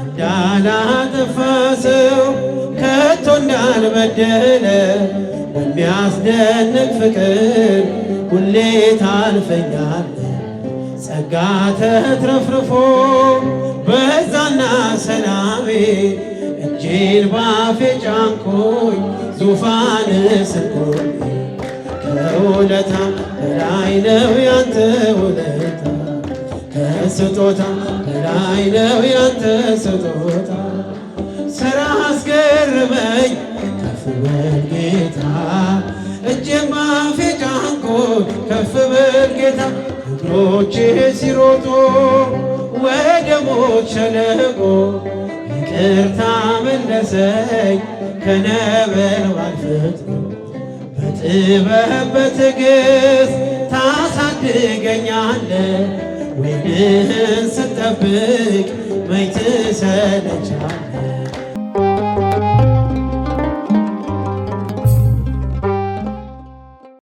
እንዳላጠፋ ሰው ከቶ እንዳልበደለ በሚያስደንቅ ፍቅር ሁሌ ታልፈኛለ። ጸጋ ተትረፍርፎ በዛና ሰላሜ እጄን ባፌ ጫንኩኝ ዙፋን ስር ቆሜ። ከውለታ በላይ ነው ያንተ ውለታ፣ ከስጦታ በላይ ነው ያንተ ስጦታ። ሥራ አስገርመኝ ከፍ በል ጌታ፣ እጄን ባፌ ጫንኩኝ ከፍ በል ጌታ። እግሮቼ ሲሮጡ ወደ ሞት ሸለቆ ይቅርታ መለሰኝ ከነበልባል ፈጥኖ። በጥበብ በትዕግሥት ታሳድገኛለ፣ ወይንህን ስጠብቅ መች ትሰለቻለ።